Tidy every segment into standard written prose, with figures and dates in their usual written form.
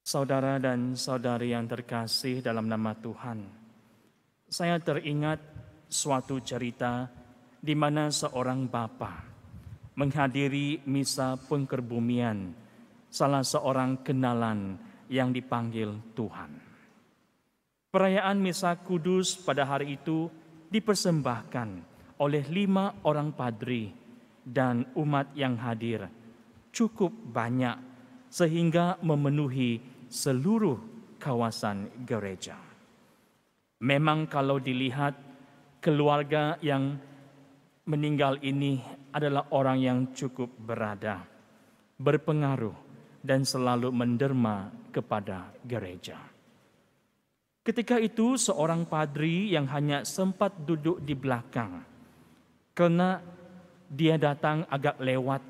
Saudara dan saudari yang terkasih dalam nama Tuhan, saya teringat suatu cerita di mana seorang bapa menghadiri misa pengkerbumian salah seorang kenalan yang dipanggil Tuhan. Perayaan misa kudus pada hari itu dipersembahkan oleh 5 orang padri dan umat yang hadir cukup banyak sehingga memenuhi seluruh kawasan gereja. Memang kalau dilihat keluarga yang meninggal ini adalah orang yang cukup berada, berpengaruh dan selalu menderma kepada gereja. Ketika itu seorang padri yang hanya sempat duduk di belakang karena dia datang agak lewat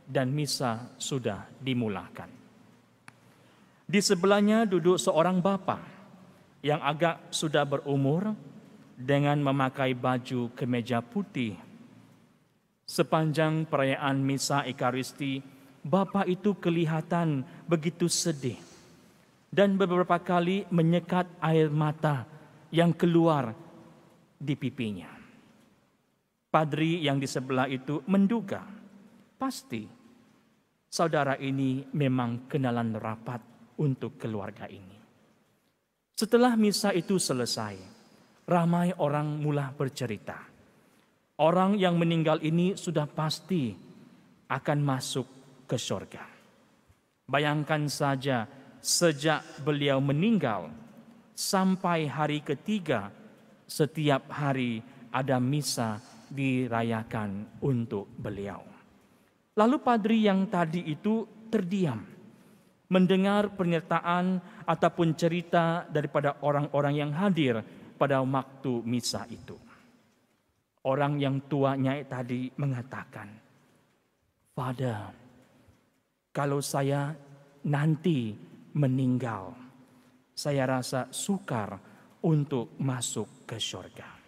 dan misa sudah dimulakan. Di sebelahnya duduk seorang bapa yang agak sudah berumur dengan memakai baju kemeja putih. Sepanjang perayaan misa Ekaristi, bapa itu kelihatan begitu sedih dan beberapa kali menyekat air mata yang keluar di pipinya. Padri yang di sebelah itu menduga, pasti saudara ini memang kenalan rapat untuk keluarga ini. Setelah misa itu selesai, ramai orang mulai bercerita. Orang yang meninggal ini sudah pasti akan masuk ke surga. Bayangkan saja, sejak beliau meninggal sampai hari ketiga, setiap hari ada misa dirayakan untuk beliau. Lalu padri yang tadi itu terdiam mendengar pernyataan ataupun cerita daripada orang-orang yang hadir pada waktu misa itu. Orang yang tuanya tadi mengatakan, "Father, kalau saya nanti meninggal, saya rasa sukar untuk masuk ke surga."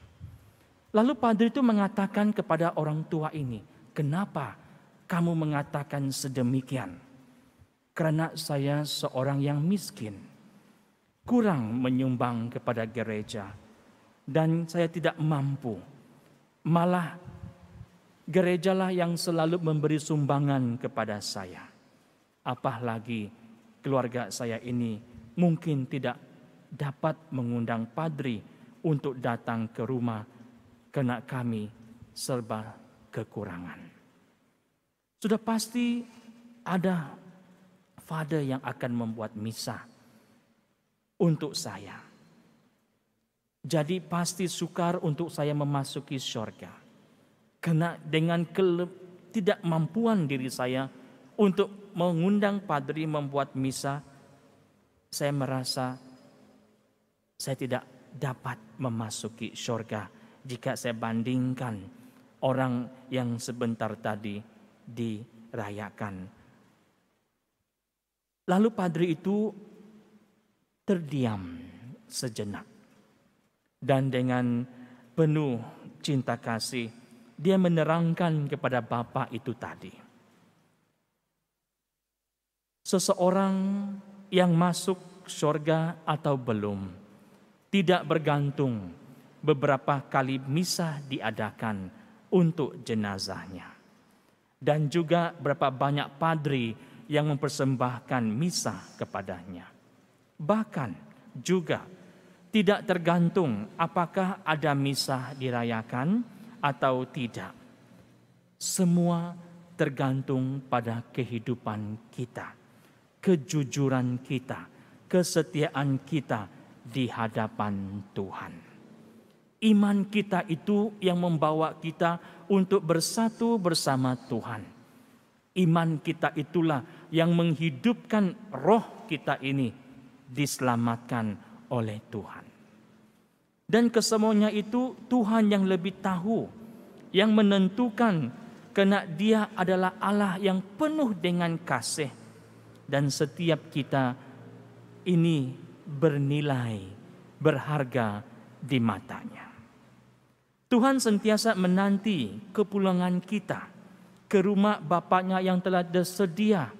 Lalu padri itu mengatakan kepada orang tua ini, "Kenapa kamu mengatakan sedemikian?" "Karena saya seorang yang miskin, kurang menyumbang kepada gereja, dan saya tidak mampu. Malah gerejalah yang selalu memberi sumbangan kepada saya. Apalagi keluarga saya ini mungkin tidak dapat mengundang padri untuk datang ke rumah karena kami serba kekurangan." Sudah pasti ada Father yang akan membuat misa untuk saya. Jadi pasti sukar untuk saya memasuki surga. Karena dengan ketidakmampuan diri saya untuk mengundang padri membuat misa, saya merasa saya tidak dapat memasuki surga jika saya bandingkan orang yang sebentar tadi dirayakan. Lalu padri itu terdiam sejenak dan dengan penuh cinta kasih dia menerangkan kepada bapak itu tadi. Seseorang yang masuk surga atau belum tidak bergantung beberapa kali misa diadakan untuk jenazahnya. Dan juga berapa banyak padri yang mempersembahkan misa kepadanya. Bahkan juga tidak tergantung apakah ada misa dirayakan atau tidak. Semua tergantung pada kehidupan kita, kejujuran kita, kesetiaan kita di hadapan Tuhan. Iman kita itu yang membawa kita untuk bersatu bersama Tuhan. Iman kita itulah yang menghidupkan roh kita ini diselamatkan oleh Tuhan. Dan kesemuanya itu Tuhan yang lebih tahu, yang menentukan, karena Dia adalah Allah yang penuh dengan kasih. Dan setiap kita ini bernilai, berharga di matanya. Tuhan sentiasa menanti kepulangan kita ke rumah Bapaknya yang telah tersedia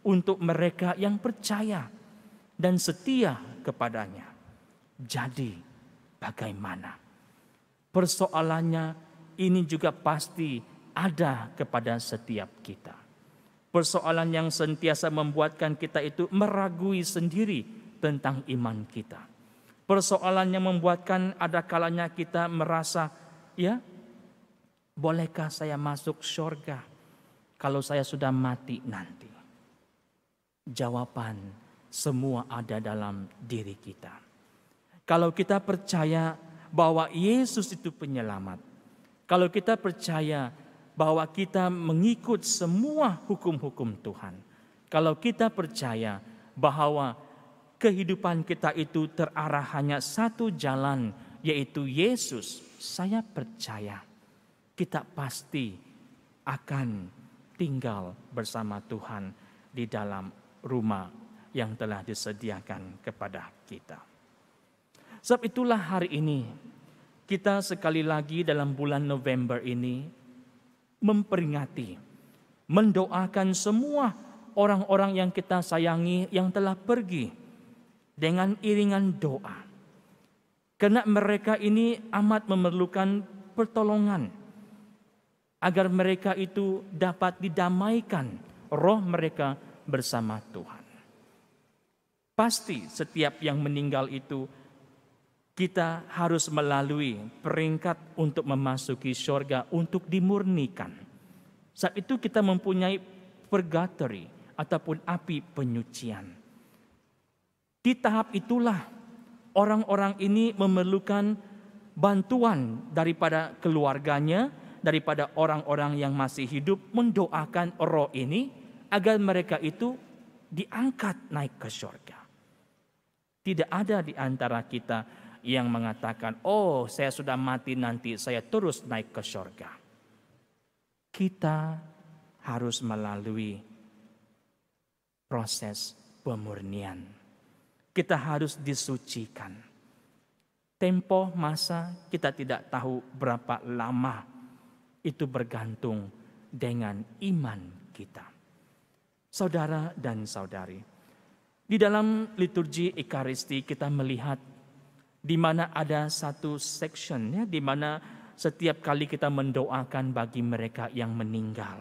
untuk mereka yang percaya. dan setia kepadanya. Jadi bagaimana? Persoalannya ini juga pasti ada kepada setiap kita. Persoalan yang sentiasa membuatkan kita itu meragui sendiri tentang iman kita. Persoalan yang membuatkan ada kalanya kita merasa, ya, bolehkah saya masuk surga kalau saya sudah mati nanti? Jawaban semua ada dalam diri kita. Kalau kita percaya bahwa Yesus itu penyelamat, kalau kita percaya bahwa kita mengikut semua hukum-hukum Tuhan, kalau kita percaya bahwa kehidupan kita itu terarah hanya satu jalan, yaitu Yesus, saya percaya kita pasti akan tinggal bersama Tuhan di dalam rumah yang telah disediakan kepada kita. Sebab itulah hari ini kita sekali lagi dalam bulan November ini memperingati, mendoakan semua orang-orang yang kita sayangi yang telah pergi dengan iringan doa. Karena mereka ini amat memerlukan pertolongan agar mereka itu dapat didamaikan roh mereka bersama Tuhan. Pasti setiap yang meninggal itu kita harus melalui peringkat untuk memasuki surga, untuk dimurnikan. Saat itu kita mempunyai purgatory ataupun api penyucian. Di tahap itulah orang-orang ini memerlukan bantuan daripada keluarganya, daripada orang-orang yang masih hidup, mendoakan roh ini agar mereka itu diangkat naik ke surga. Tidak ada di antara kita yang mengatakan, oh saya sudah mati nanti saya terus naik ke surga. Kita harus melalui proses pemurnian. Kita harus disucikan. Tempo masa kita tidak tahu berapa lama, itu bergantung dengan iman kita. Saudara dan saudari, di dalam liturgi Ekaristi kita melihat di mana ada satu section, ya, di mana setiap kali kita mendoakan bagi mereka yang meninggal,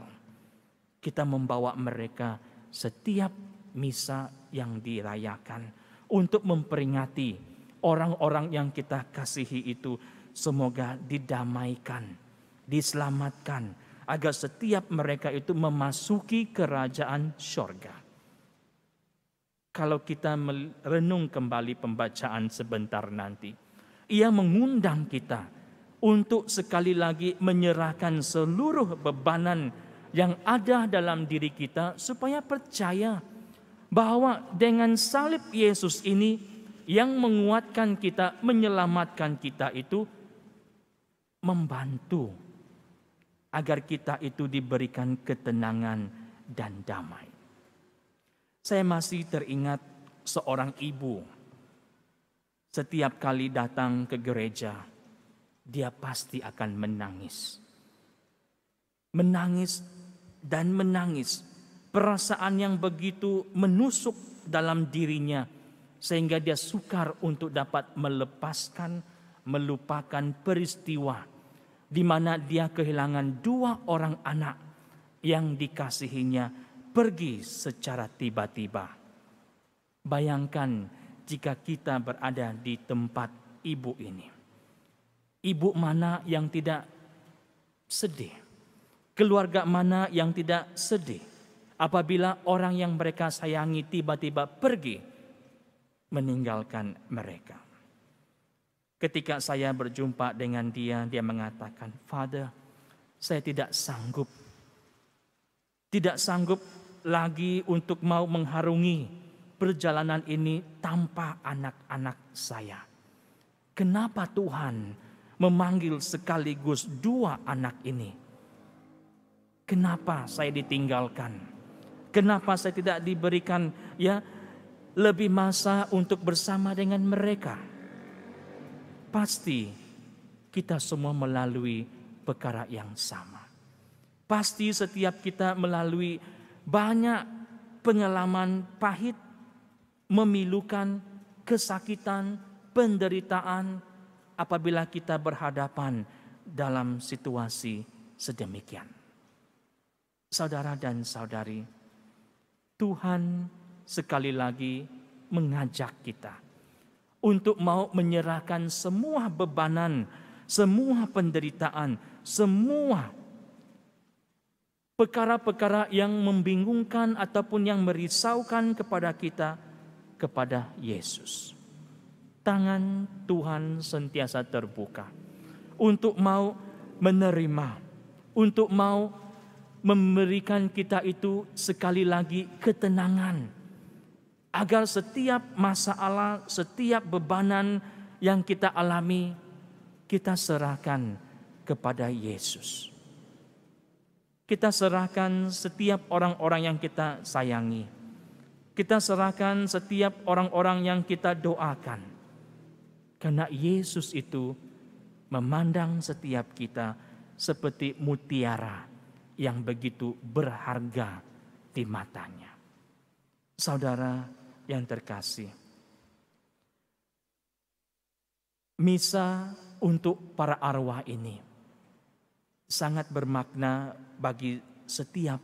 kita membawa mereka setiap misa yang dirayakan untuk memperingati orang-orang yang kita kasihi itu semoga didamaikan, diselamatkan, agar setiap mereka itu memasuki kerajaan surga. Kalau kita merenung kembali pembacaan sebentar nanti, ia mengundang kita untuk sekali lagi menyerahkan seluruh bebanan yang ada dalam diri kita supaya percaya bahwa dengan salib Yesus ini yang menguatkan kita, menyelamatkan kita itu membantu agar kita itu diberikan ketenangan dan damai. Saya masih teringat seorang ibu, setiap kali datang ke gereja, dia pasti akan menangis. Menangis dan menangis. Perasaan yang begitu menusuk dalam dirinya, sehingga dia sukar untuk dapat melepaskan, melupakan peristiwa di mana dia kehilangan 2 orang anak yang dikasihinya pergi secara tiba-tiba. Bayangkan jika kita berada di tempat ibu ini. Ibu mana yang tidak sedih? Keluarga mana yang tidak sedih apabila orang yang mereka sayangi tiba-tiba pergi meninggalkan mereka? Ketika saya berjumpa dengan dia, dia mengatakan, "Father, saya tidak sanggup lagi untuk mau mengharungi perjalanan ini tanpa anak-anak saya. Kenapa Tuhan memanggil sekaligus 2 anak ini? Kenapa saya ditinggalkan? Kenapa saya tidak diberikan lebih masa untuk bersama dengan mereka?" Pasti kita semua melalui perkara yang sama. Pasti setiap kita melalui banyak pengalaman pahit, memilukan kesakitan, penderitaan apabila kita berhadapan dalam situasi sedemikian. Saudara dan saudari, Tuhan sekali lagi mengajak kita untuk mau menyerahkan semua bebanan, semua penderitaan, semua perkara-perkara yang membingungkan ataupun yang merisaukan kepada kita, kepada Yesus. Tangan Tuhan sentiasa terbuka untuk mau menerima, untuk mau memberikan kita itu sekali lagi ketenangan, agar setiap masalah, setiap bebanan yang kita alami, kita serahkan kepada Yesus. Kita serahkan setiap orang-orang yang kita sayangi. Kita serahkan setiap orang-orang yang kita doakan. Karena Yesus itu memandang setiap kita seperti mutiara yang begitu berharga di matanya. Saudara yang terkasih, misa untuk para arwah ini sangat bermakna bagi setiap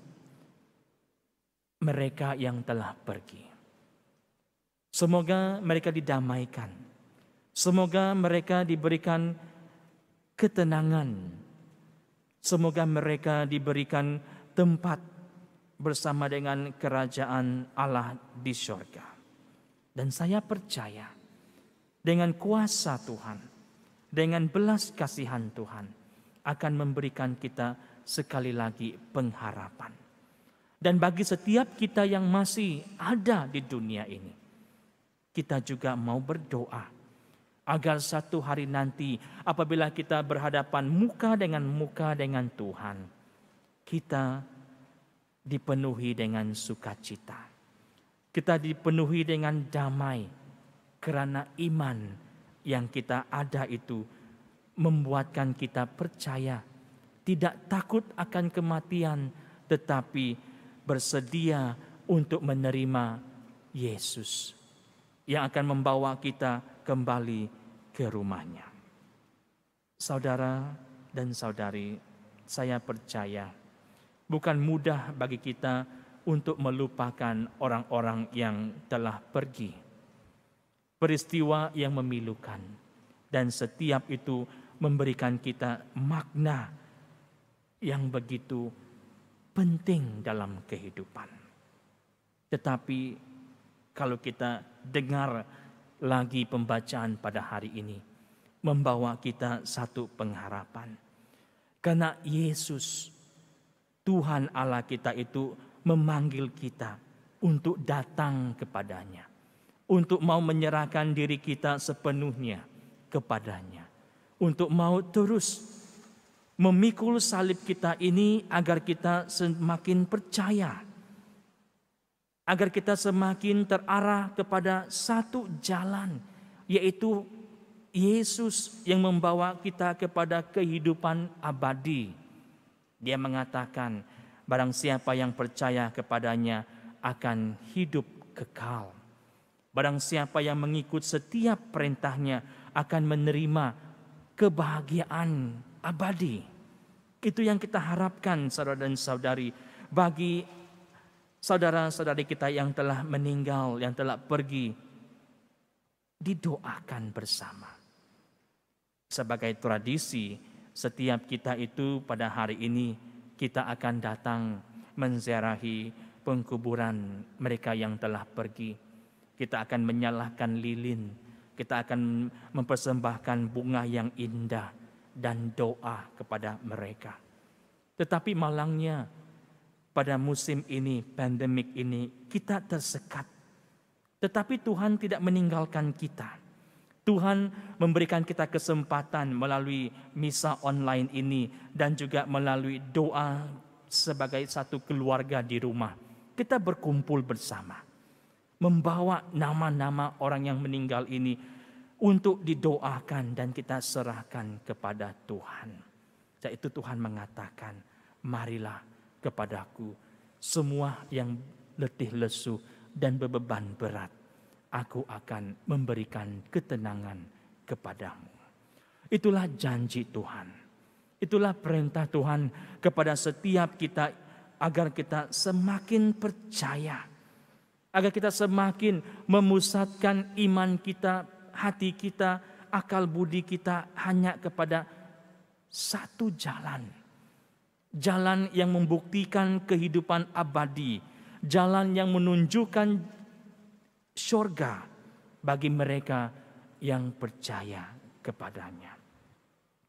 mereka yang telah pergi. Semoga mereka didamaikan. Semoga mereka diberikan ketenangan. Semoga mereka diberikan tempat bersama dengan kerajaan Allah di surga. Dan saya percaya dengan kuasa Tuhan, dengan belas kasihan Tuhan, akan memberikan kita sekali lagi pengharapan. Dan bagi setiap kita yang masih ada di dunia ini, kita juga mau berdoa agar satu hari nanti apabila kita berhadapan muka dengan Tuhan, kita dipenuhi dengan sukacita. Kita dipenuhi dengan damai karena iman yang kita ada itu membuatkan kita percaya, tidak takut akan kematian, tetapi bersedia untuk menerima Yesus yang akan membawa kita kembali ke rumahnya. Saudara dan saudari, saya percaya bukan mudah bagi kita untuk melupakan orang-orang yang telah pergi. Peristiwa yang memilukan, dan setiap itu memberikan kita makna yang begitu penting dalam kehidupan. Tetapi kalau kita dengar lagi pembacaan pada hari ini, membawa kita satu pengharapan. Karena Yesus, Tuhan Allah kita itu memanggil kita untuk datang kepadanya, untuk mau menyerahkan diri kita sepenuhnya kepadanya, untuk mau terus memikul salib kita ini agar kita semakin percaya, agar kita semakin terarah kepada satu jalan, yaitu Yesus yang membawa kita kepada kehidupan abadi. Dia mengatakan, barang siapa yang percaya kepadanya akan hidup kekal. Barang siapa yang mengikut setiap perintahnya akan menerima kebahagiaan abadi. Itu yang kita harapkan, saudara dan saudari, bagi saudara-saudari kita yang telah meninggal, yang telah pergi, didoakan bersama. Sebagai tradisi, setiap kita itu pada hari ini kita akan datang menziarahi pengkuburan mereka yang telah pergi. Kita akan menyalakan lilin, kita akan mempersembahkan bunga yang indah dan doa kepada mereka. Tetapi malangnya pada musim ini, pandemik ini, kita tersekat. Tetapi Tuhan tidak meninggalkan kita. Tuhan memberikan kita kesempatan melalui misa online ini dan juga melalui doa sebagai satu keluarga di rumah. Kita berkumpul bersama, membawa nama-nama orang yang meninggal ini untuk didoakan dan kita serahkan kepada Tuhan. Yaitu Tuhan mengatakan, marilah kepadaku semua yang letih lesu dan berbeban berat. aku akan memberikan ketenangan kepadamu. Itulah janji Tuhan. Itulah perintah Tuhan kepada setiap kita agar kita semakin percaya. Agar kita semakin memusatkan iman kita, hati kita, akal budi kita hanya kepada satu jalan. Jalan yang membuktikan kehidupan abadi. Jalan yang menunjukkan syurga bagi mereka yang percaya kepadanya.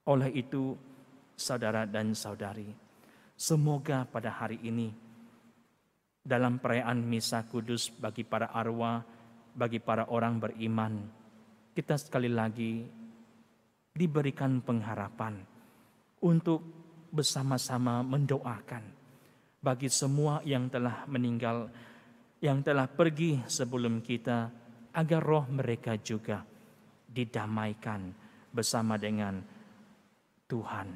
Oleh itu, saudara dan saudari, semoga pada hari ini dalam perayaan Misa Kudus bagi para arwah, bagi para orang beriman, kita sekali lagi diberikan pengharapan untuk bersama-sama mendoakan bagi semua yang telah meninggal, yang telah pergi sebelum kita, agar roh mereka juga didamaikan bersama dengan Tuhan,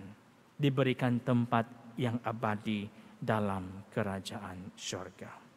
diberikan tempat yang abadi dalam kerajaan surga.